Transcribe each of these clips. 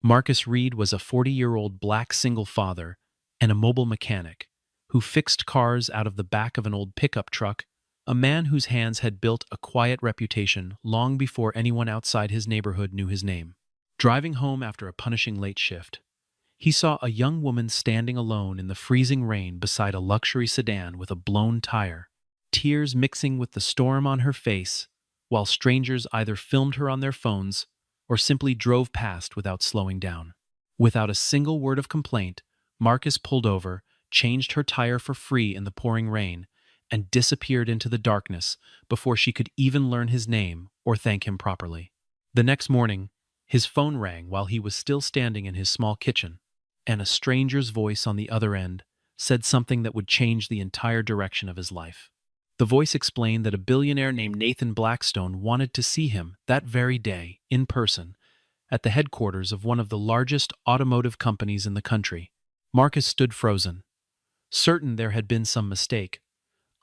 Marcus Reed was a 40-year-old black single father and a mobile mechanic who fixed cars out of the back of an old pickup truck, a man whose hands had built a quiet reputation long before anyone outside his neighborhood knew his name. Driving home after a punishing late shift, he saw a young woman standing alone in the freezing rain beside a luxury sedan with a blown tire, tears mixing with the storm on her face, while strangers either filmed her on their phones or simply drove past without slowing down. Without a single word of complaint, Marcus pulled over, changed her tire for free in the pouring rain, and disappeared into the darkness before she could even learn his name or thank him properly. The next morning, his phone rang while he was still standing in his small kitchen, and a stranger's voice on the other end said something that would change the entire direction of his life. The voice explained that a billionaire named Nathan Blackstone wanted to see him that very day, in person, at the headquarters of one of the largest automotive companies in the country. Marcus stood frozen, certain there had been some mistake,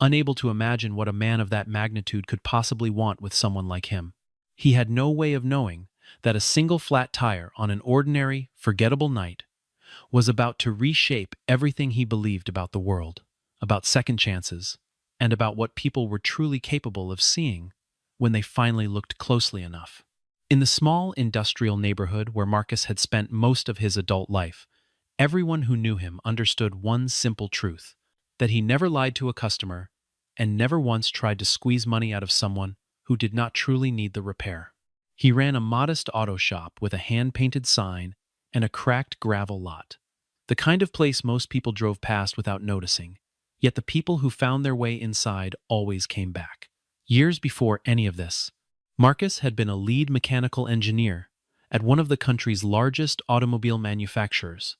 unable to imagine what a man of that magnitude could possibly want with someone like him. He had no way of knowing that a single flat tire on an ordinary, forgettable night was about to reshape everything he believed about the world, about second chances, and about what people were truly capable of seeing when they finally looked closely enough. In the small industrial neighborhood where Marcus had spent most of his adult life, everyone who knew him understood one simple truth, that he never lied to a customer and never once tried to squeeze money out of someone who did not truly need the repair. He ran a modest auto shop with a hand-painted sign and a cracked gravel lot, the kind of place most people drove past without noticing, yet the people who found their way inside always came back. Years before any of this, Marcus had been a lead mechanical engineer at one of the country's largest automobile manufacturers,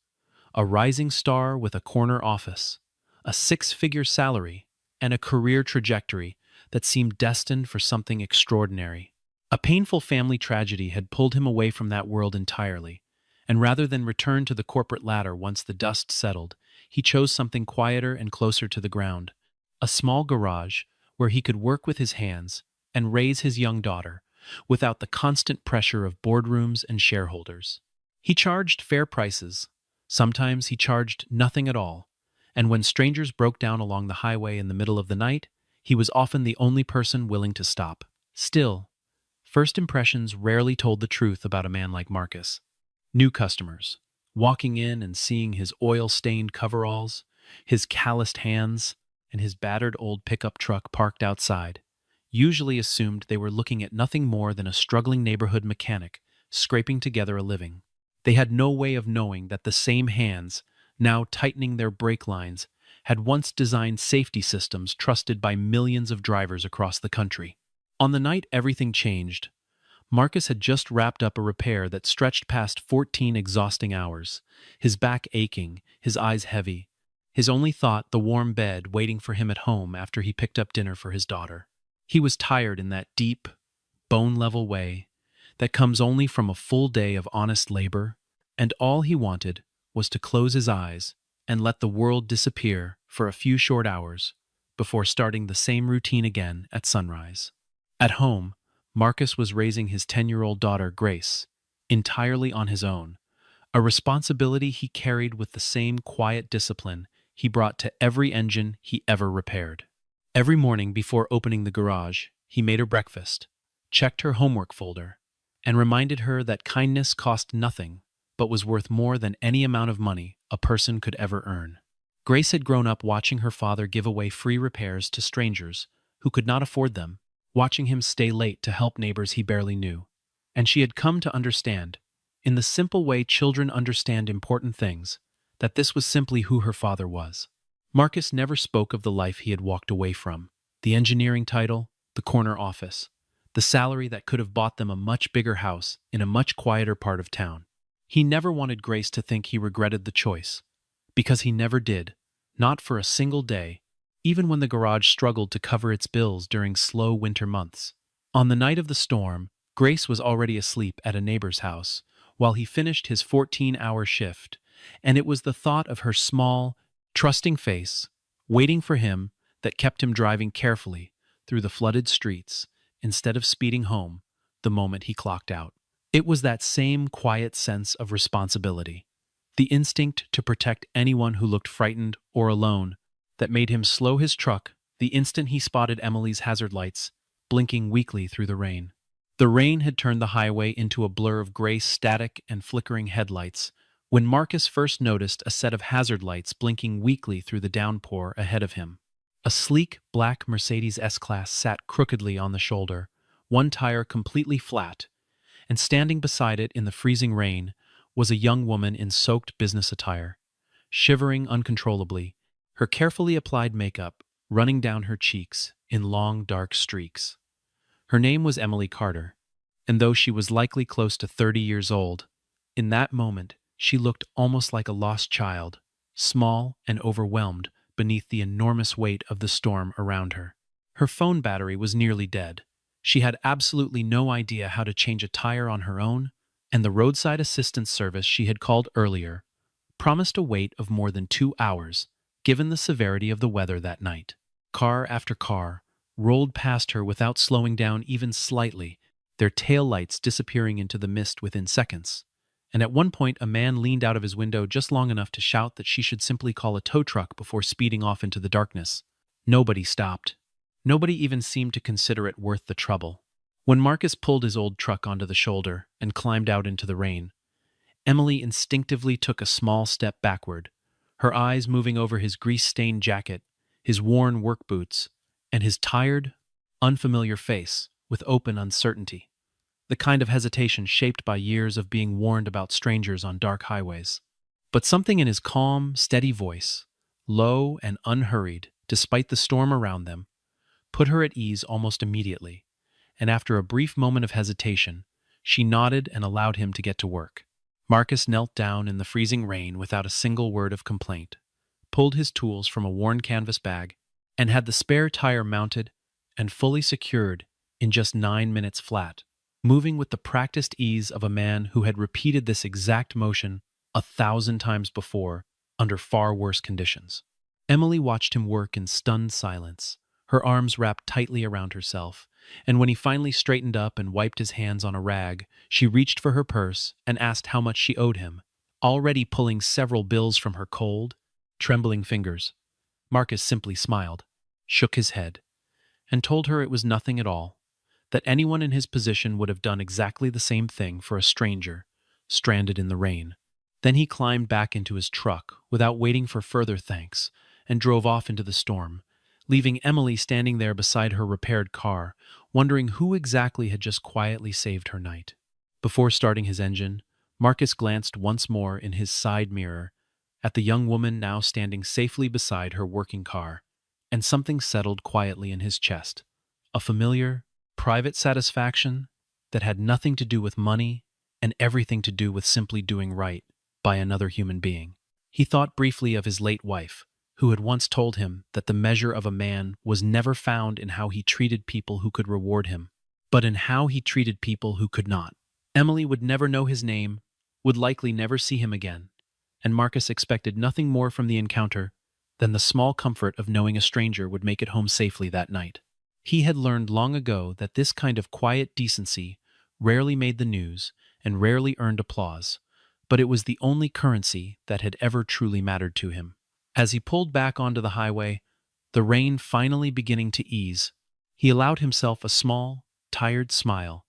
a rising star with a corner office, a six-figure salary, and a career trajectory that seemed destined for something extraordinary. A painful family tragedy had pulled him away from that world entirely, and rather than return to the corporate ladder once the dust settled, he chose something quieter and closer to the ground, a small garage where he could work with his hands and raise his young daughter without the constant pressure of boardrooms and shareholders. He charged fair prices. Sometimes he charged nothing at all, and when strangers broke down along the highway in the middle of the night, he was often the only person willing to stop. Still, first impressions rarely told the truth about a man like Marcus. New customers, walking in and seeing his oil-stained coveralls, his calloused hands, and his battered old pickup truck parked outside, usually assumed they were looking at nothing more than a struggling neighborhood mechanic scraping together a living. They had no way of knowing that the same hands, now tightening their brake lines, had once designed safety systems trusted by millions of drivers across the country. On the night everything changed, Marcus had just wrapped up a repair that stretched past 14 exhausting hours, his back aching, his eyes heavy, his only thought the warm bed waiting for him at home after he picked up dinner for his daughter. He was tired in that deep, bone-level way that comes only from a full day of honest labor, and all he wanted was to close his eyes and let the world disappear for a few short hours before starting the same routine again at sunrise. At home, Marcus was raising his 10-year-old daughter, Grace, entirely on his own, a responsibility he carried with the same quiet discipline he brought to every engine he ever repaired. Every morning before opening the garage, he made her breakfast, checked her homework folder, and reminded her that kindness cost nothing but was worth more than any amount of money a person could ever earn. Grace had grown up watching her father give away free repairs to strangers who could not afford them, watching him stay late to help neighbors he barely knew. And she had come to understand, in the simple way children understand important things, that this was simply who her father was. Marcus never spoke of the life he had walked away from, the engineering title, the corner office, the salary that could have bought them a much bigger house in a much quieter part of town. He never wanted Grace to think he regretted the choice, because he never did, not for a single day, even when the garage struggled to cover its bills during slow winter months. On the night of the storm, Grace was already asleep at a neighbor's house while he finished his 14-hour shift, and it was the thought of her small, trusting face, waiting for him, that kept him driving carefully through the flooded streets instead of speeding home the moment he clocked out. It was that same quiet sense of responsibility, the instinct to protect anyone who looked frightened or alone, that made him slow his truck the instant he spotted Emily's hazard lights, blinking weakly through the rain. The rain had turned the highway into a blur of gray static and flickering headlights when Marcus first noticed a set of hazard lights blinking weakly through the downpour ahead of him. A sleek black Mercedes S-Class sat crookedly on the shoulder, one tire completely flat, and standing beside it in the freezing rain was a young woman in soaked business attire, shivering uncontrollably, her carefully applied makeup running down her cheeks in long dark streaks. Her name was Emily Carter, and though she was likely close to 30 years old, in that moment she looked almost like a lost child, small and overwhelmed beneath the enormous weight of the storm around her. Her phone battery was nearly dead. She had absolutely no idea how to change a tire on her own, and the roadside assistance service she had called earlier promised a wait of more than 2 hours, given the severity of the weather that night. Car after car rolled past her without slowing down even slightly, their taillights disappearing into the mist within seconds. And at one point, a man leaned out of his window just long enough to shout that she should simply call a tow truck before speeding off into the darkness. Nobody stopped. Nobody even seemed to consider it worth the trouble. When Marcus pulled his old truck onto the shoulder and climbed out into the rain, Emily instinctively took a small step backward, her eyes moving over his grease-stained jacket, his worn work boots, and his tired, unfamiliar face with open uncertainty, the kind of hesitation shaped by years of being warned about strangers on dark highways. But something in his calm, steady voice, low and unhurried despite the storm around them, put her at ease almost immediately, and after a brief moment of hesitation, she nodded and allowed him to get to work. Marcus knelt down in the freezing rain without a single word of complaint, pulled his tools from a worn canvas bag, and had the spare tire mounted and fully secured in just 9 minutes flat, moving with the practiced ease of a man who had repeated this exact motion 1,000 times before under far worse conditions. Emily watched him work in stunned silence, her arms wrapped tightly around herself, and when he finally straightened up and wiped his hands on a rag, she reached for her purse and asked how much she owed him, already pulling several bills from her cold, trembling fingers. Marcus simply smiled, shook his head, and told her it was nothing at all, that anyone in his position would have done exactly the same thing for a stranger, stranded in the rain. Then he climbed back into his truck without waiting for further thanks and drove off into the storm, leaving Emily standing there beside her repaired car, wondering who exactly had just quietly saved her night. Before starting his engine, Marcus glanced once more in his side mirror at the young woman now standing safely beside her working car, and something settled quietly in his chest, a familiar, private satisfaction that had nothing to do with money and everything to do with simply doing right by another human being. He thought briefly of his late wife, who had once told him that the measure of a man was never found in how he treated people who could reward him, but in how he treated people who could not. Emily would never know his name, would likely never see him again, and Marcus expected nothing more from the encounter than the small comfort of knowing a stranger would make it home safely that night. He had learned long ago that this kind of quiet decency rarely made the news and rarely earned applause, but it was the only currency that had ever truly mattered to him. As he pulled back onto the highway, the rain finally beginning to ease, he allowed himself a small, tired smile,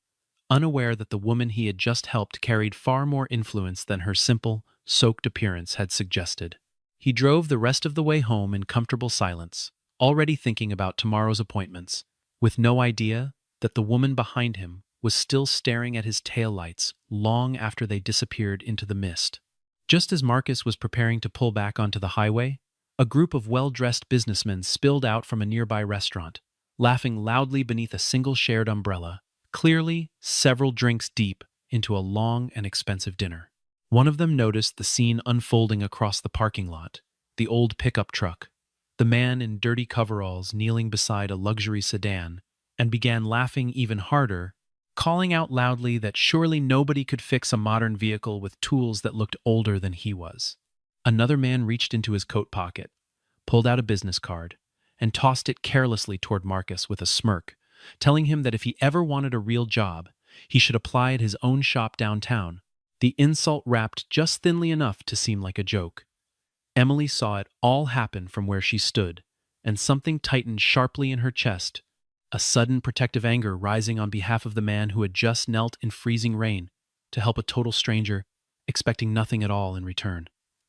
unaware that the woman he had just helped carried far more influence than her simple, soaked appearance had suggested. He drove the rest of the way home in comfortable silence, already thinking about tomorrow's appointments, with no idea that the woman behind him was still staring at his taillights long after they disappeared into the mist. Just as Marcus was preparing to pull back onto the highway, a group of well-dressed businessmen spilled out from a nearby restaurant, laughing loudly beneath a single shared umbrella, clearly several drinks deep into a long and expensive dinner. One of them noticed the scene unfolding across the parking lot, the old pickup truck, the man in dirty coveralls kneeling beside a luxury sedan, and began laughing even harder, calling out loudly that surely nobody could fix a modern vehicle with tools that looked older than he was. Another man reached into his coat pocket, pulled out a business card, and tossed it carelessly toward Marcus with a smirk, telling him that if he ever wanted a real job, He should apply at his own shop downtown. The insult wrapped just thinly enough to seem like a joke. Emily saw it all happen from where she stood, and something tightened sharply in her chest, a sudden protective anger rising on behalf of the man who had just knelt in freezing rain to help a total stranger, expecting nothing at all in return.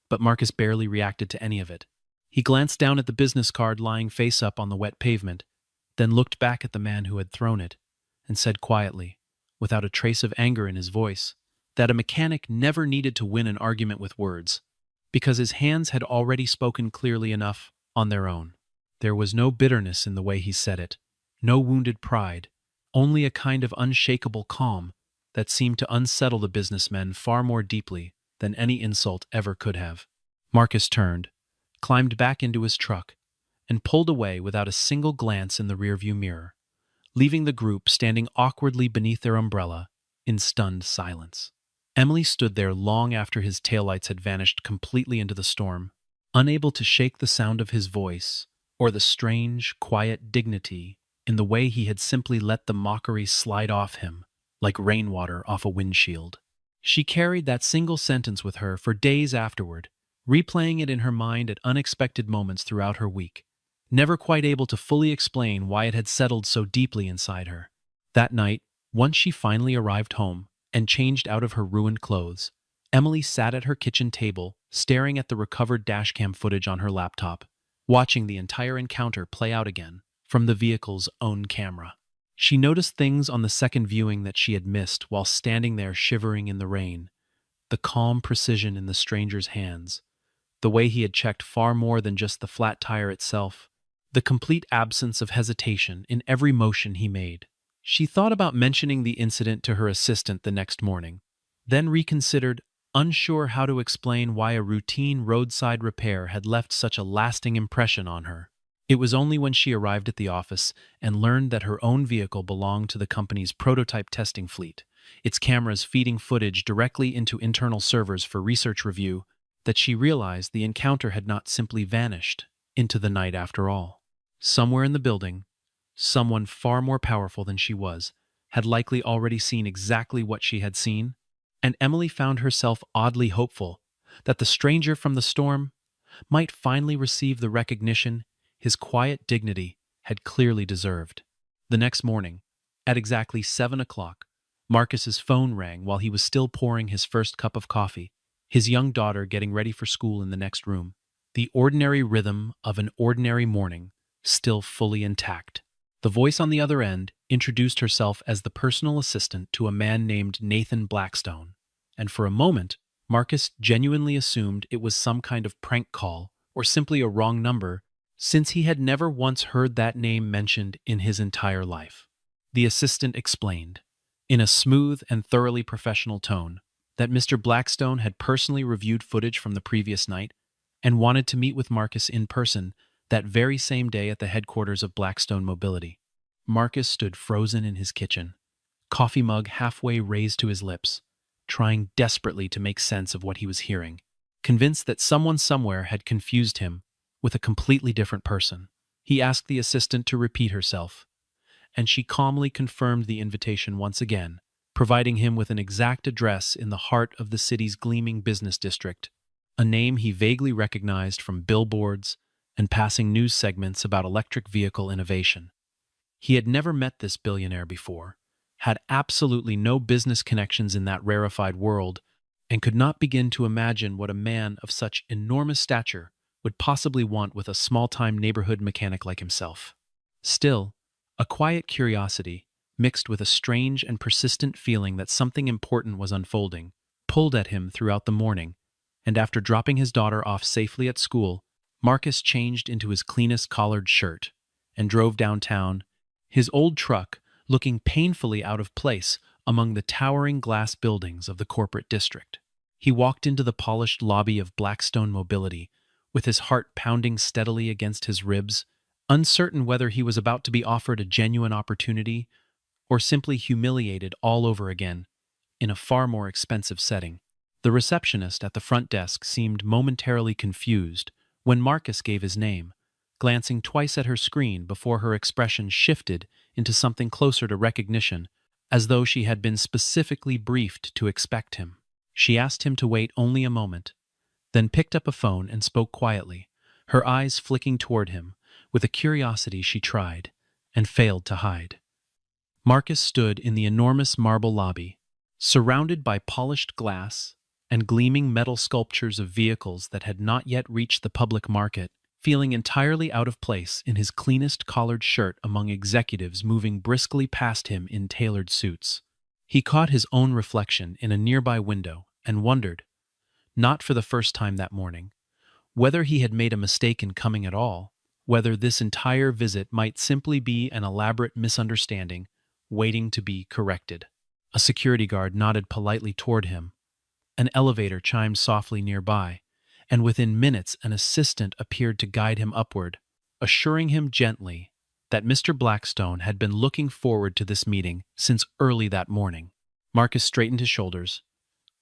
But Marcus barely reacted to any of it. He glanced down at the business card lying face up on the wet pavement, then looked back at the man who had thrown it, and said quietly, without a trace of anger in his voice, that a mechanic never needed to win an argument with words, because his hands had already spoken clearly enough on their own. There was no bitterness in the way he said it, no wounded pride, only a kind of unshakable calm that seemed to unsettle the businessmen far more deeply than any insult ever could have. Marcus turned, climbed back into his truck, and pulled away without a single glance in the rearview mirror, leaving the group standing awkwardly beneath their umbrella in stunned silence. Emily stood there long after his taillights had vanished completely into the storm, unable to shake the sound of his voice or the strange, quiet dignity in the way he had simply let the mockery slide off him like rainwater off a windshield. She carried that single sentence with her for days afterward, replaying it in her mind at unexpected moments throughout her week, never quite able to fully explain why it had settled so deeply inside her. That night, once she finally arrived home and changed out of her ruined clothes, Emily sat at her kitchen table, staring at the recovered dashcam footage on her laptop, watching the entire encounter play out again from the vehicle's own camera. She noticed things on the second viewing that she had missed while standing there shivering in the rain: the calm precision in the stranger's hands, the way he had checked far more than just the flat tire itself, the complete absence of hesitation in every motion he made. She thought about mentioning the incident to her assistant the next morning, then reconsidered, unsure how to explain why a routine roadside repair had left such a lasting impression on her. It was only when she arrived at the office and learned that her own vehicle belonged to the company's prototype testing fleet, its cameras feeding footage directly into internal servers for research review, that she realized the encounter had not simply vanished into the night after all. Somewhere in the building, someone far more powerful than she was had likely already seen exactly what she had seen, and Emily found herself oddly hopeful that the stranger from the storm might finally receive the recognition his quiet dignity had clearly deserved. The next morning, at exactly 7 o'clock, Marcus's phone rang while he was still pouring his first cup of coffee, his young daughter getting ready for school in the next room, the ordinary rhythm of an ordinary morning still fully intact. The voice on the other end introduced herself as the personal assistant to a man named Nathan Blackstone, and for a moment, Marcus genuinely assumed it was some kind of prank call or simply a wrong number, since he had never once heard that name mentioned in his entire life. The assistant explained, in a smooth and thoroughly professional tone, that Mr. Blackstone had personally reviewed footage from the previous night and wanted to meet with Marcus in person that very same day at the headquarters of Blackstone Mobility. Marcus stood frozen in his kitchen, coffee mug halfway raised to his lips, trying desperately to make sense of what he was hearing, convinced that someone somewhere had confused him with a completely different person. He asked the assistant to repeat herself, and she calmly confirmed the invitation once again, providing him with an exact address in the heart of the city's gleaming business district, a name he vaguely recognized from billboards and passing news segments about electric vehicle innovation. He had never met this billionaire before, had absolutely no business connections in that rarefied world, and could not begin to imagine what a man of such enormous stature would possibly want with a small-time neighborhood mechanic like himself. Still, a quiet curiosity, mixed with a strange and persistent feeling that something important was unfolding, pulled at him throughout the morning, and after dropping his daughter off safely at school, Marcus changed into his cleanest collared shirt and drove downtown, his old truck looking painfully out of place among the towering glass buildings of the corporate district. He walked into the polished lobby of Blackstone Mobility, with his heart pounding steadily against his ribs, uncertain whether he was about to be offered a genuine opportunity or simply humiliated all over again in a far more expensive setting. The receptionist at the front desk seemed momentarily confused when Marcus gave his name, glancing twice at her screen before her expression shifted into something closer to recognition as though she had been specifically briefed to expect him. She asked him to wait only a moment, then picked up a phone and spoke quietly, her eyes flicking toward him with a curiosity she tried and failed to hide. Marcus stood in the enormous marble lobby, surrounded by polished glass and gleaming metal sculptures of vehicles that had not yet reached the public market, feeling entirely out of place in his cleanest collared shirt among executives moving briskly past him in tailored suits. He caught his own reflection in a nearby window and wondered, not for the first time that morning, whether he had made a mistake in coming at all, whether this entire visit might simply be an elaborate misunderstanding waiting to be corrected. A security guard nodded politely toward him. An elevator chimed softly nearby, and within minutes an assistant appeared to guide him upward, assuring him gently that Mr. Blackstone had been looking forward to this meeting since early that morning. Marcus straightened his shoulders,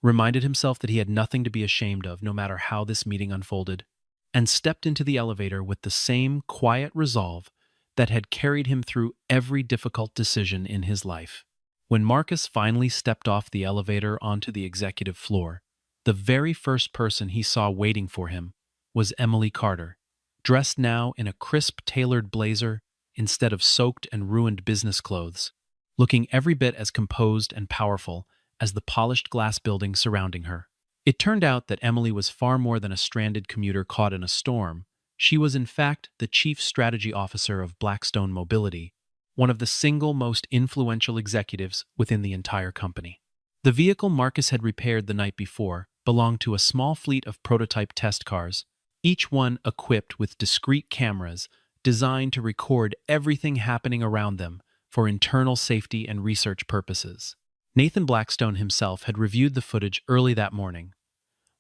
reminded himself that he had nothing to be ashamed of no matter how this meeting unfolded, and stepped into the elevator with the same quiet resolve that had carried him through every difficult decision in his life. When Marcus finally stepped off the elevator onto the executive floor, the very first person he saw waiting for him was Emily Carter, dressed now in a crisp tailored blazer instead of soaked and ruined business clothes, looking every bit as composed and powerful as the polished glass building surrounding her. It turned out that Emily was far more than a stranded commuter caught in a storm. She was in fact the chief strategy officer of Blackstone Mobility, one of the single most influential executives within the entire company. The vehicle Marcus had repaired the night before belonged to a small fleet of prototype test cars, each one equipped with discrete cameras designed to record everything happening around them for internal safety and research purposes. Nathan Blackstone himself had reviewed the footage early that morning,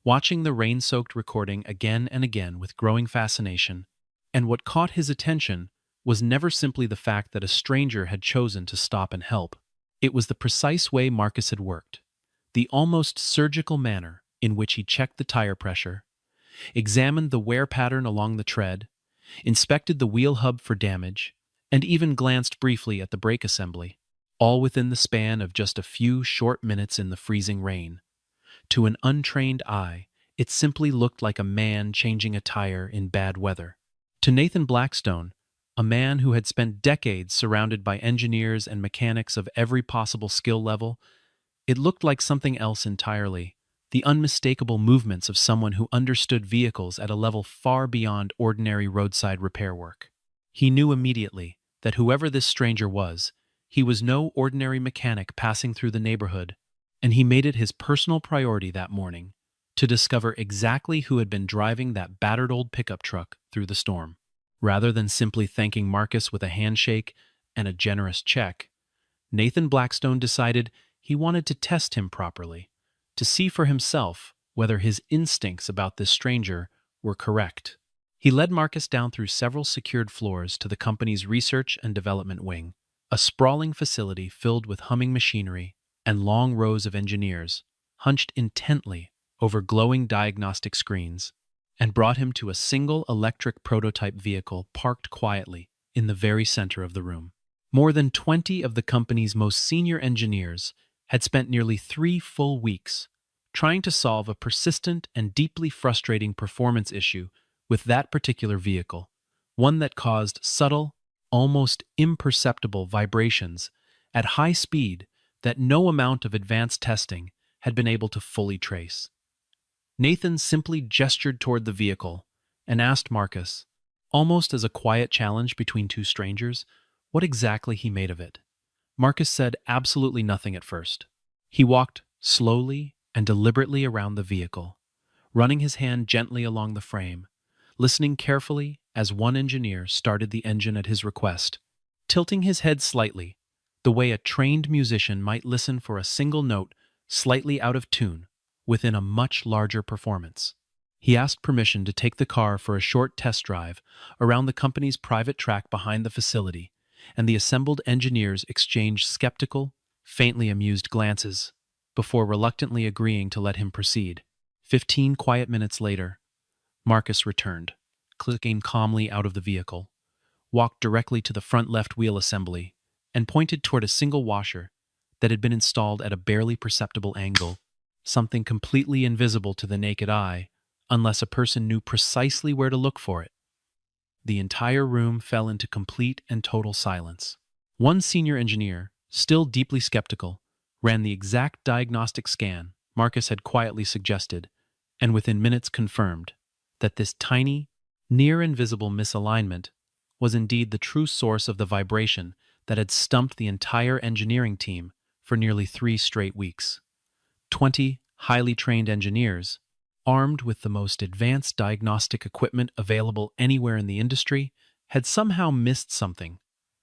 watching the rain-soaked recording again and again with growing fascination, and what caught his attention was never simply the fact that a stranger had chosen to stop and help. It was the precise way Marcus had worked, the almost surgical manner in which he checked the tire pressure, examined the wear pattern along the tread, inspected the wheel hub for damage, and even glanced briefly at the brake assembly, all within the span of just a few short minutes in the freezing rain. To an untrained eye, it simply looked like a man changing a tire in bad weather. To Nathan Blackstone, a man who had spent decades surrounded by engineers and mechanics of every possible skill level, it looked like something else entirely, the unmistakable movements of someone who understood vehicles at a level far beyond ordinary roadside repair work. He knew immediately that whoever this stranger was, he was no ordinary mechanic passing through the neighborhood, and he made it his personal priority that morning to discover exactly who had been driving that battered old pickup truck through the storm. Rather than simply thanking Marcus with a handshake and a generous check, Nathan Blackstone decided he wanted to test him properly, to see for himself whether his instincts about this stranger were correct. He led Marcus down through several secured floors to the company's research and development wing, a sprawling facility filled with humming machinery and long rows of engineers, hunched intently over glowing diagnostic screens, and brought him to a single electric prototype vehicle parked quietly in the very center of the room. More than 20 of the company's most senior engineers had spent nearly 3 full weeks trying to solve a persistent and deeply frustrating performance issue with that particular vehicle, one that caused subtle, almost imperceptible vibrations at high speed that no amount of advanced testing had been able to fully trace. Nathan simply gestured toward the vehicle and asked Marcus, almost as a quiet challenge between two strangers, what exactly he made of it. Marcus said absolutely nothing at first. He walked slowly and deliberately around the vehicle, running his hand gently along the frame, listening carefully as one engineer started the engine at his request, tilting his head slightly, the way a trained musician might listen for a single note slightly out of tune within a much larger performance. He asked permission to take the car for a short test drive around the company's private track behind the facility, and the assembled engineers exchanged skeptical, faintly amused glances before reluctantly agreeing to let him proceed. 15 quiet minutes later, Marcus returned, clicking calmly out of the vehicle, walked directly to the front left wheel assembly, and pointed toward a single washer that had been installed at a barely perceptible angle, something completely invisible to the naked eye, unless a person knew precisely where to look for it. The entire room fell into complete and total silence. One senior engineer, still deeply skeptical, ran the exact diagnostic scan Marcus had quietly suggested, and within minutes confirmed that this tiny, near-invisible misalignment was indeed the true source of the vibration that had stumped the entire engineering team for nearly 3 straight weeks. 20 highly trained engineers, armed with the most advanced diagnostic equipment available anywhere in the industry, had somehow missed something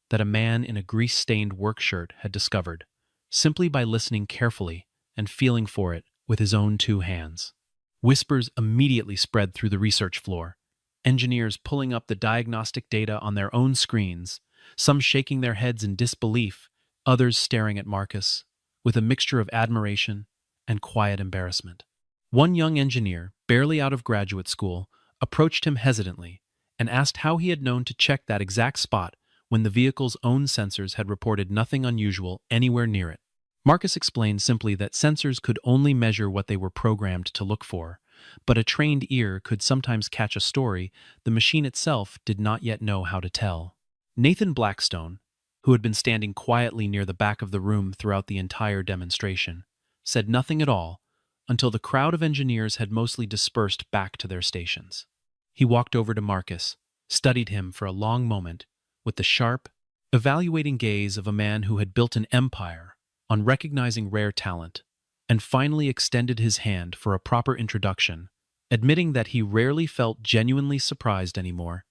that a man in a grease-stained work shirt had discovered, simply by listening carefully and feeling for it with his own 2 hands. Whispers immediately spread through the research floor, engineers pulling up the diagnostic data on their own screens, some shaking their heads in disbelief, others staring at Marcus with a mixture of admiration and quiet embarrassment. One young engineer, barely out of graduate school, approached him hesitantly and asked how he had known to check that exact spot when the vehicle's own sensors had reported nothing unusual anywhere near it. Marcus explained simply that sensors could only measure what they were programmed to look for, but a trained ear could sometimes catch a story the machine itself did not yet know how to tell. Nathan Blackstone, who had been standing quietly near the back of the room throughout the entire demonstration, said nothing at all until the crowd of engineers had mostly dispersed back to their stations. He walked over to Marcus, studied him for a long moment with the sharp, evaluating gaze of a man who had built an empire on recognizing rare talent, and finally extended his hand for a proper introduction, admitting that he rarely felt genuinely surprised anymore,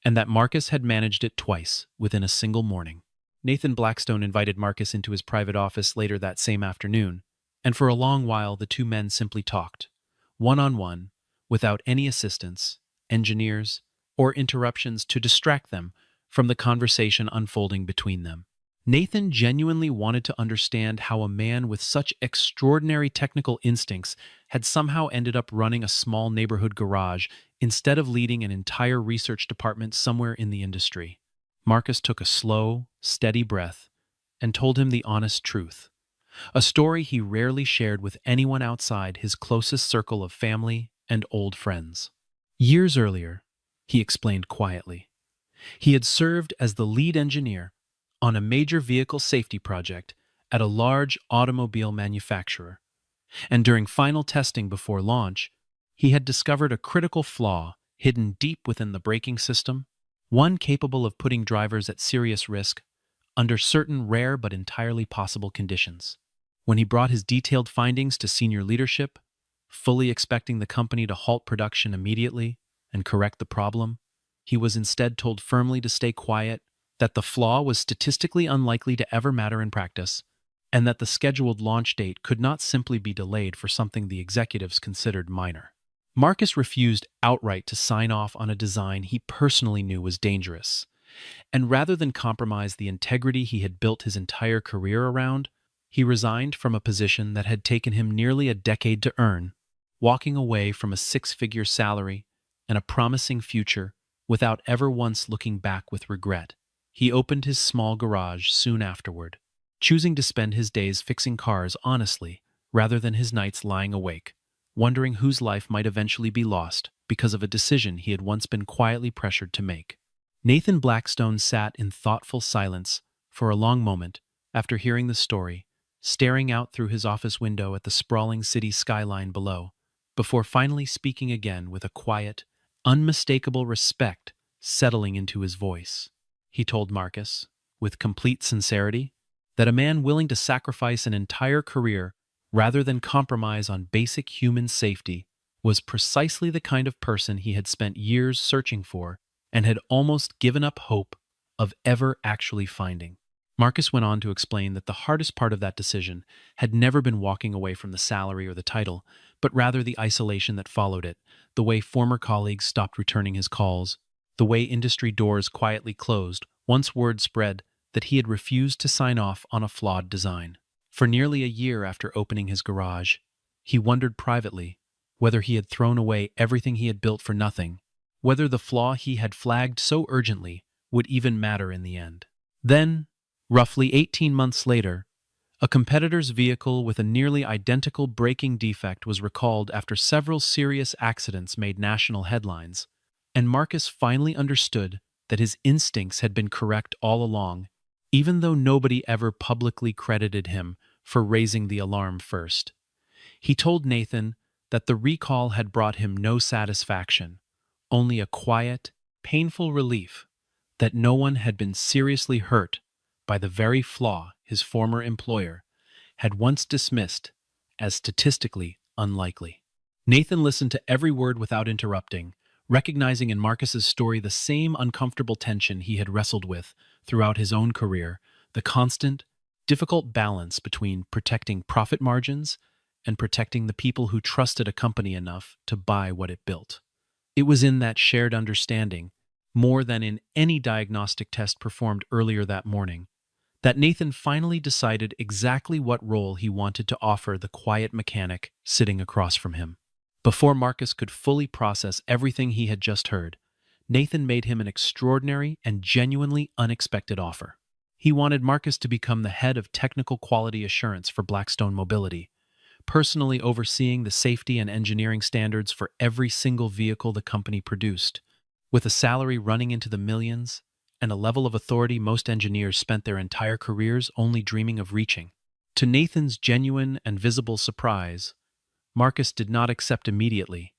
and that Marcus had managed it twice within a single morning. Nathan Blackstone invited Marcus into his private office later that same afternoon, and for a long while the 2 men simply talked, one-on-one, without any assistants, engineers, or interruptions to distract them from the conversation unfolding between them. Nathan genuinely wanted to understand how a man with such extraordinary technical instincts had somehow ended up running a small neighborhood garage instead of leading an entire research department somewhere in the industry. Marcus took a slow, steady breath and told him the honest truth, a story he rarely shared with anyone outside his closest circle of family and old friends. Years earlier, he explained quietly, he had served as the lead engineer on a major vehicle safety project at a large automobile manufacturer, and during final testing before launch, he had discovered a critical flaw hidden deep within the braking system, one capable of putting drivers at serious risk under certain rare but entirely possible conditions. When he brought his detailed findings to senior leadership, fully expecting the company to halt production immediately and correct the problem, he was instead told firmly to stay quiet, that the flaw was statistically unlikely to ever matter in practice, and that the scheduled launch date could not simply be delayed for something the executives considered minor. Marcus refused outright to sign off on a design he personally knew was dangerous, and rather than compromise the integrity he had built his entire career around, he resigned from a position that had taken him nearly a decade to earn, walking away from a 6-figure salary and a promising future without ever once looking back with regret. He opened his small garage soon afterward, choosing to spend his days fixing cars honestly rather than his nights lying awake, wondering whose life might eventually be lost because of a decision he had once been quietly pressured to make. Nathan Blackstone sat in thoughtful silence for a long moment after hearing the story, staring out through his office window at the sprawling city skyline below, before finally speaking again with a quiet, unmistakable respect settling into his voice. He told Marcus, with complete sincerity, that a man willing to sacrifice an entire career rather than compromise on basic human safety was precisely the kind of person he had spent years searching for and had almost given up hope of ever actually finding. Marcus went on to explain that the hardest part of that decision had never been walking away from the salary or the title, but rather the isolation that followed it, the way former colleagues stopped returning his calls, the way industry doors quietly closed once word spread that he had refused to sign off on a flawed design. For nearly a year after opening his garage, he wondered privately whether he had thrown away everything he had built for nothing, whether the flaw he had flagged so urgently would even matter in the end. Then, roughly 18 months later, A competitor's vehicle with a nearly identical braking defect was recalled after several serious accidents made national headlines, and Marcus finally understood that his instincts had been correct all along, even though nobody ever publicly credited him for raising the alarm first. He told Nathan that the recall had brought him no satisfaction, only a quiet, painful relief that no one had been seriously hurt by the very flaw his former employer had once dismissed as statistically unlikely. Nathan listened to every word without interrupting, recognizing in Marcus's story the same uncomfortable tension he had wrestled with throughout his own career, the constant, difficult balance between protecting profit margins and protecting the people who trusted a company enough to buy what it built. It was in that shared understanding, more than in any diagnostic test performed earlier that morning, that Nathan finally decided exactly what role he wanted to offer the quiet mechanic sitting across from him. Before Marcus could fully process everything he had just heard, Nathan made him an extraordinary and genuinely unexpected offer. He wanted Marcus to become the head of technical quality assurance for Blackstone Mobility, personally overseeing the safety and engineering standards for every single vehicle the company produced. With a salary running into the millions and a level of authority most engineers spent their entire careers only dreaming of reaching. To Nathan's genuine and visible surprise, Marcus did not accept immediately,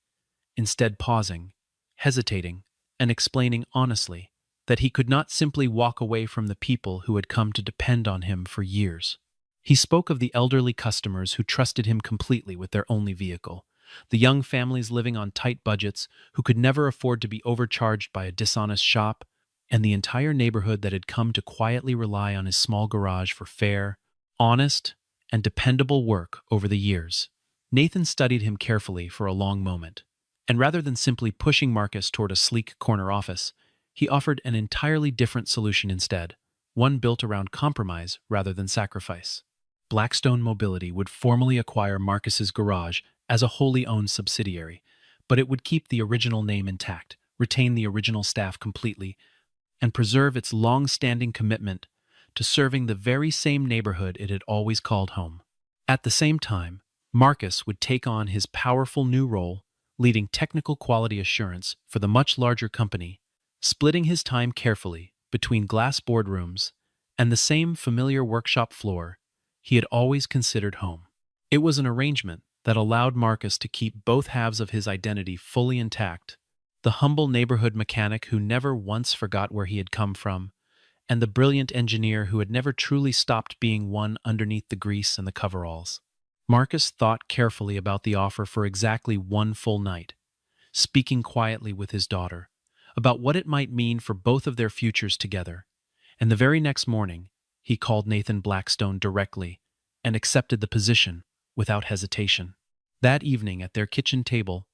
instead pausing, hesitating, and explaining honestly that he could not simply walk away from the people who had come to depend on him for years. He spoke of the elderly customers who trusted him completely with their only vehicle, the young families living on tight budgets who could never afford to be overcharged by a dishonest shop, and the entire neighborhood that had come to quietly rely on his small garage for fair, honest, and dependable work over the years. Nathan studied him carefully for a long moment, and rather than simply pushing Marcus toward a sleek corner office, he offered an entirely different solution instead, one built around compromise rather than sacrifice. Blackstone Mobility would formally acquire Marcus's garage as a wholly owned subsidiary, but it would keep the original name intact, retain the original staff completely, and preserve its long-standing commitment to serving the very same neighborhood it had always called home. At the same time, Marcus would take on his powerful new role, leading technical quality assurance for the much larger company, splitting his time carefully between glass boardrooms and the same familiar workshop floor he had always considered home. It was an arrangement that allowed Marcus to keep both halves of his identity fully intact, the humble neighborhood mechanic who never once forgot where he had come from, and the brilliant engineer who had never truly stopped being one underneath the grease and the coveralls. Marcus thought carefully about the offer for exactly one full night, speaking quietly with his daughter about what it might mean for both of their futures together, and the very next morning, he called Nathan Blackstone directly and accepted the position without hesitation. That evening at their kitchen table,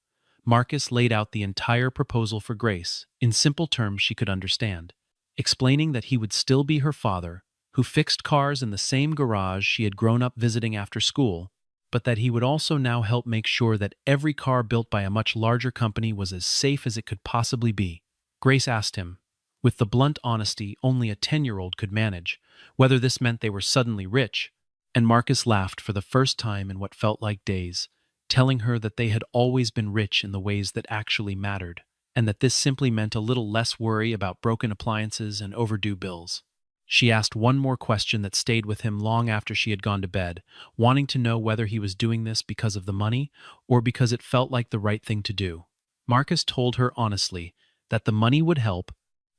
Marcus laid out the entire proposal for Grace in simple terms she could understand, explaining that he would still be her father, who fixed cars in the same garage she had grown up visiting after school, but that he would also now help make sure that every car built by a much larger company was as safe as it could possibly be. Grace asked him, with the blunt honesty only a 10-year-old could manage, whether this meant they were suddenly rich, and Marcus laughed for the first time in what felt like days, telling her that they had always been rich in the ways that actually mattered, and that this simply meant a little less worry about broken appliances and overdue bills. She asked one more question that stayed with him long after she had gone to bed, wanting to know whether he was doing this because of the money or because it felt like the right thing to do. Marcus told her honestly that the money would help,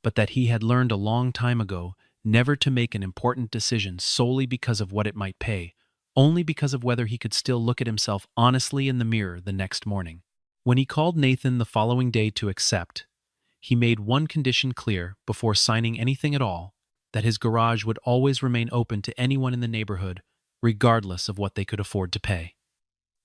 but that he had learned a long time ago never to make an important decision solely because of what it might pay, only because of whether he could still look at himself honestly in the mirror the next morning. When he called Nathan the following day to accept, he made one condition clear before signing anything at all, that his garage would always remain open to anyone in the neighborhood, regardless of what they could afford to pay.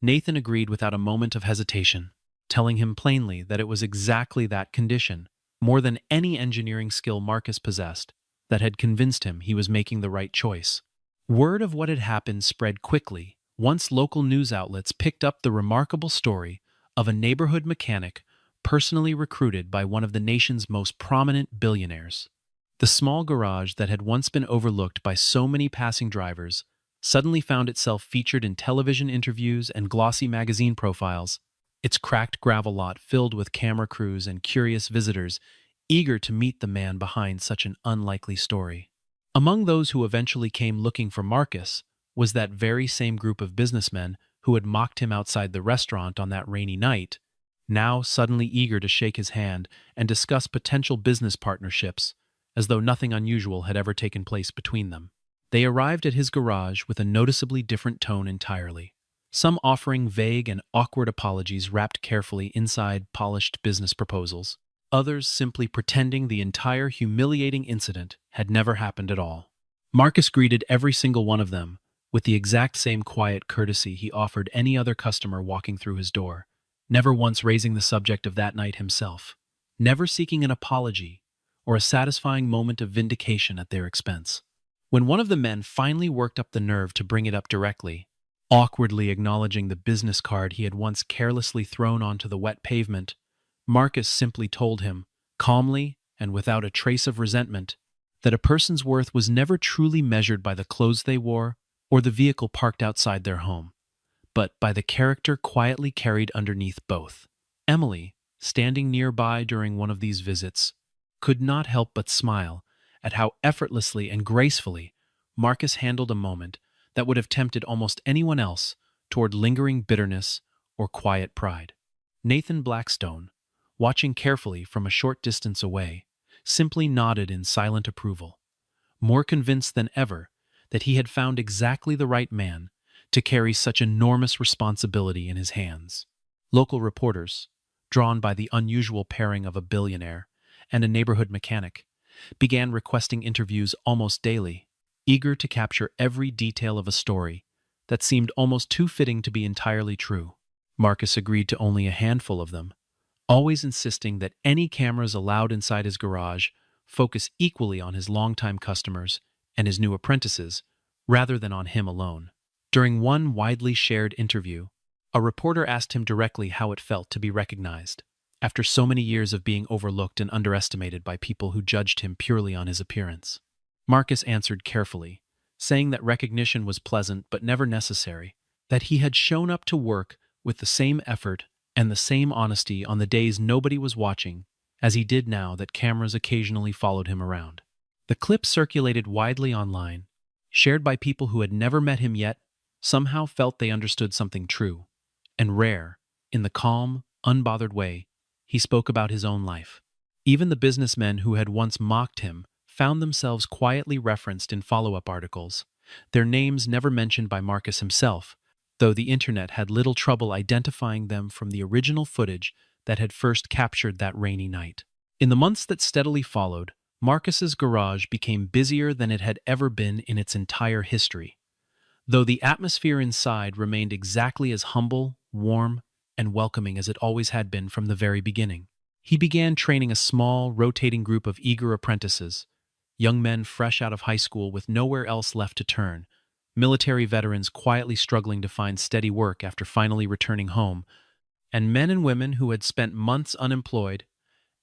Nathan agreed without a moment of hesitation, telling him plainly that it was exactly that condition, more than any engineering skill Marcus possessed, that had convinced him he was making the right choice. Word of what had happened spread quickly once local news outlets picked up the remarkable story of a neighborhood mechanic personally recruited by one of the nation's most prominent billionaires. The small garage that had once been overlooked by so many passing drivers suddenly found itself featured in television interviews and glossy magazine profiles, its cracked gravel lot filled with camera crews and curious visitors eager to meet the man behind such an unlikely story. Among those who eventually came looking for Marcus was that very same group of businessmen who had mocked him outside the restaurant on that rainy night, now suddenly eager to shake his hand and discuss potential business partnerships, as though nothing unusual had ever taken place between them. They arrived at his garage with a noticeably different tone entirely, some offering vague and awkward apologies wrapped carefully inside polished business proposals, others simply pretending the entire humiliating incident had never happened at all. Marcus greeted every single one of them with the exact same quiet courtesy he offered any other customer walking through his door, never once raising the subject of that night himself, never seeking an apology or a satisfying moment of vindication at their expense. When one of the men finally worked up the nerve to bring it up directly, awkwardly acknowledging the business card he had once carelessly thrown onto the wet pavement, Marcus simply told him, calmly and without a trace of resentment, that a person's worth was never truly measured by the clothes they wore or the vehicle parked outside their home, but by the character quietly carried underneath both. Emily, standing nearby during one of these visits, could not help but smile at how effortlessly and gracefully Marcus handled a moment that would have tempted almost anyone else toward lingering bitterness or quiet pride. Nathan Blackstone, watching carefully from a short distance away, simply nodded in silent approval, more convinced than ever that he had found exactly the right man to carry such enormous responsibility in his hands. Local reporters, drawn by the unusual pairing of a billionaire and a neighborhood mechanic, began requesting interviews almost daily, eager to capture every detail of a story that seemed almost too fitting to be entirely true. Marcus agreed to only a handful of them, always insisting that any cameras allowed inside his garage focus equally on his longtime customers and his new apprentices, rather than on him alone. During one widely shared interview, a reporter asked him directly how it felt to be recognized, after so many years of being overlooked and underestimated by people who judged him purely on his appearance. Marcus answered carefully, saying that recognition was pleasant but never necessary, that he had shown up to work with the same effort and the same honesty on the days nobody was watching as he did now that cameras occasionally followed him around. The clip circulated widely online, shared by people who had never met him yet, somehow felt they understood something true and rare. In the calm, unbothered way he spoke about his own life. Even the businessmen who had once mocked him found themselves quietly referenced in follow-up articles, their names never mentioned by Marcus himself, though the internet had little trouble identifying them from the original footage that had first captured that rainy night. In the months that steadily followed, Marcus's garage became busier than it had ever been in its entire history, though the atmosphere inside remained exactly as humble, warm, and welcoming as it always had been from the very beginning. He began training a small, rotating group of eager apprentices, young men fresh out of high school with nowhere else left to turn, military veterans quietly struggling to find steady work after finally returning home, and men and women who had spent months unemployed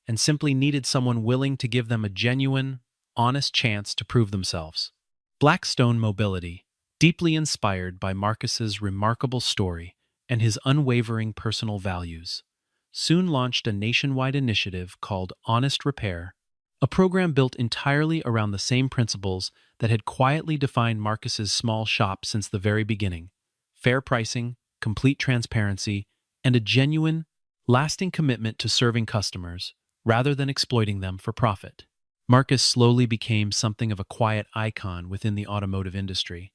and simply needed someone willing to give them a genuine, honest chance to prove themselves. Blackstone Mobility, deeply inspired by Marcus's remarkable story and his unwavering personal values, soon launched a nationwide initiative called Honest Repair, a program built entirely around the same principles that had quietly defined Marcus's small shop since the very beginning: fair pricing, complete transparency, and a genuine, lasting commitment to serving customers rather than exploiting them for profit. Marcus slowly became something of a quiet icon within the automotive industry,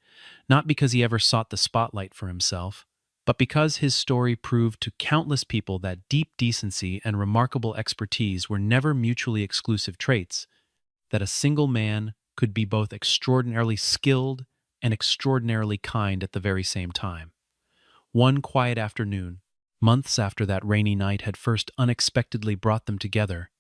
not because he ever sought the spotlight for himself, but because his story proved to countless people that deep decency and remarkable expertise were never mutually exclusive traits, that a single man could be both extraordinarily skilled and extraordinarily kind at the very same time. One quiet afternoon, months after that rainy night had first unexpectedly brought them together,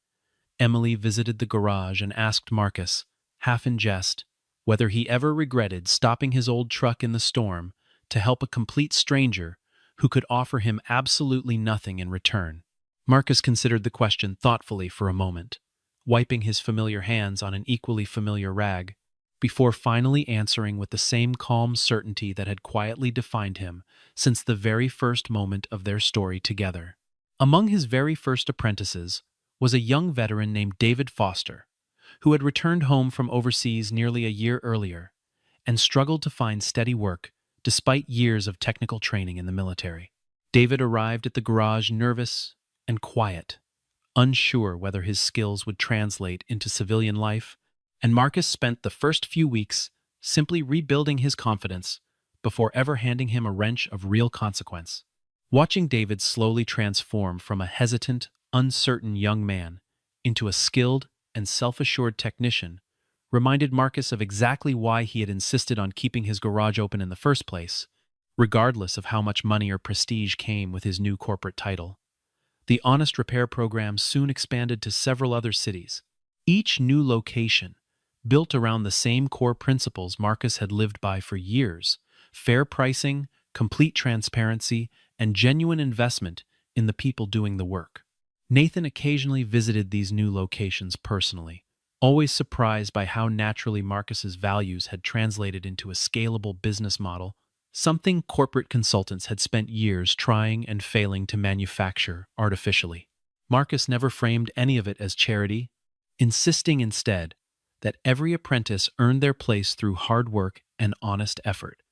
Emily visited the garage and asked Marcus, half in jest, whether he ever regretted stopping his old truck in the storm to help a complete stranger who could offer him absolutely nothing in return. Marcus considered the question thoughtfully for a moment, wiping his familiar hands on an equally familiar rag. before finally answering with the same calm certainty that had quietly defined him since the very first moment of their story together. Among his very first apprentices was a young veteran named David Foster, who had returned home from overseas nearly a year earlier and struggled to find steady work despite years of technical training in the military. David arrived at the garage nervous and quiet, unsure whether his skills would translate into civilian life, and Marcus spent the first few weeks simply rebuilding his confidence before ever handing him a wrench of real consequence. Watching David slowly transform from a hesitant, uncertain young man into a skilled and self-assured technician reminded Marcus of exactly why he had insisted on keeping his garage open in the first place, regardless of how much money or prestige came with his new corporate title. The Honest Repair program soon expanded to several other cities. Each new location, built around the same core principles Marcus had lived by for years: fair pricing, complete transparency, and genuine investment in the people doing the work. Nathan occasionally visited these new locations personally, always surprised by how naturally Marcus's values had translated into a scalable business model, something corporate consultants had spent years trying and failing to manufacture artificially. Marcus never framed any of it as charity, insisting instead that every apprentice earned their place through hard work and honest effort,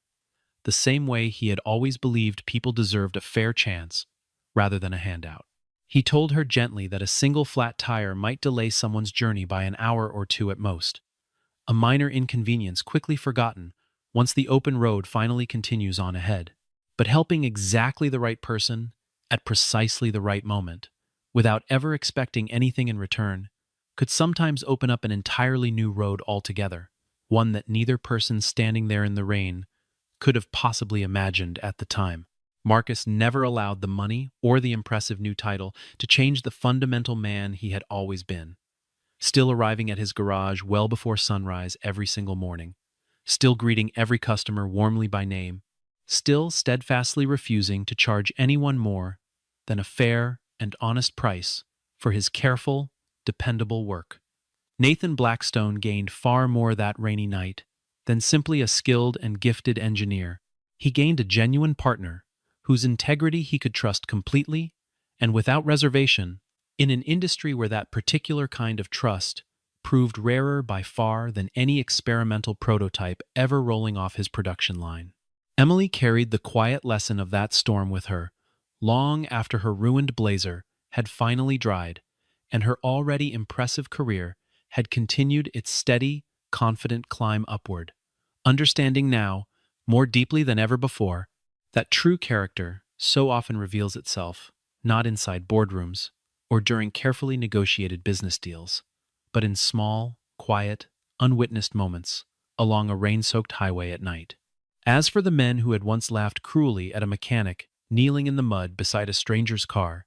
the same way he had always believed people deserved a fair chance rather than a handout. He told her gently that a single flat tire might delay someone's journey by an hour or two at most, a minor inconvenience quickly forgotten once the open road finally continues on ahead. But helping exactly the right person at precisely the right moment, without ever expecting anything in return, could sometimes open up an entirely new road altogether, one that neither person standing there in the rain could have possibly imagined at the time. Marcus never allowed the money or the impressive new title to change the fundamental man he had always been, still arriving at his garage well before sunrise every single morning, still greeting every customer warmly by name, still steadfastly refusing to charge anyone more than a fair and honest price for his careful, dependable work. Nathan Blackstone gained far more that rainy night than simply a skilled and gifted engineer. He gained a genuine partner whose integrity he could trust completely and without reservation, in an industry where that particular kind of trust proved rarer by far than any experimental prototype ever rolling off his production line. Emily carried the quiet lesson of that storm with her, long after her ruined blazer had finally dried, and her already impressive career had continued its steady, confident climb upward, understanding now, more deeply than ever before, that true character so often reveals itself not inside boardrooms or during carefully negotiated business deals, but in small, quiet, unwitnessed moments along a rain-soaked highway at night. As for the men who had once laughed cruelly at a mechanic kneeling in the mud beside a stranger's car,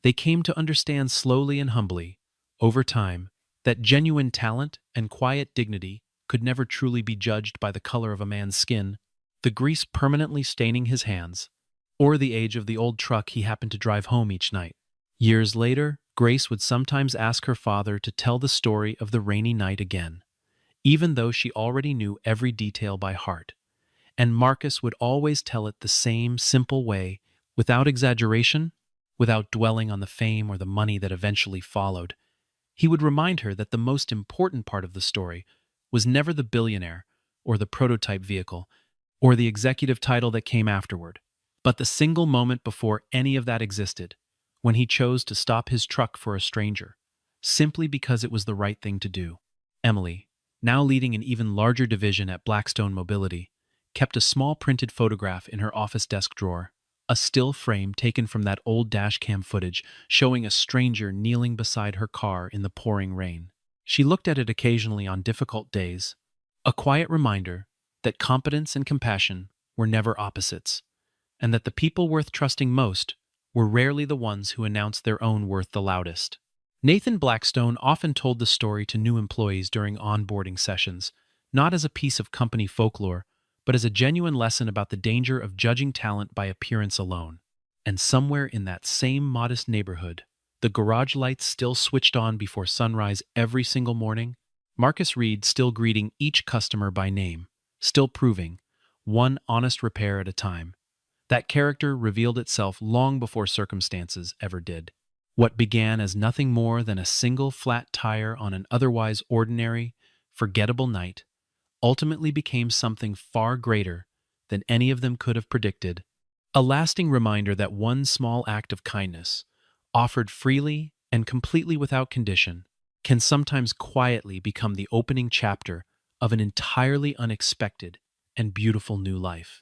they came to understand slowly and humbly, over time, that genuine talent and quiet dignity could never truly be judged by the color of a man's skin, the grease permanently staining his hands, or the age of the old truck he happened to drive home each night. Years later, Grace would sometimes ask her father to tell the story of the rainy night again, even though she already knew every detail by heart. And Marcus would always tell it the same simple way, without exaggeration, without dwelling on the fame or the money that eventually followed. He would remind her that the most important part of the story was never the billionaire, or the prototype vehicle, or the executive title that came afterward, but the single moment before any of that existed, when he chose to stop his truck for a stranger, simply because it was the right thing to do. Emily, now leading an even larger division at Blackstone Mobility, kept a small printed photograph in her office desk drawer, a still frame taken from that old dashcam footage showing a stranger kneeling beside her car in the pouring rain. She looked at it occasionally on difficult days, a quiet reminder that competence and compassion were never opposites, and that the people worth trusting most were rarely the ones who announced their own worth the loudest. Nathan Blackstone often told the story to new employees during onboarding sessions, not as a piece of company folklore, but as a genuine lesson about the danger of judging talent by appearance alone. And somewhere in that same modest neighborhood, the garage lights still switched on before sunrise every single morning, Marcus Reed still greeting each customer by name, still proving, one honest repair at a time. That character revealed itself long before circumstances ever did. What began as nothing more than a single flat tire on an otherwise ordinary, forgettable night ultimately became something far greater than any of them could have predicted. A lasting reminder that one small act of kindness, offered freely and completely without condition, can sometimes quietly become the opening chapter of an entirely unexpected and beautiful new life.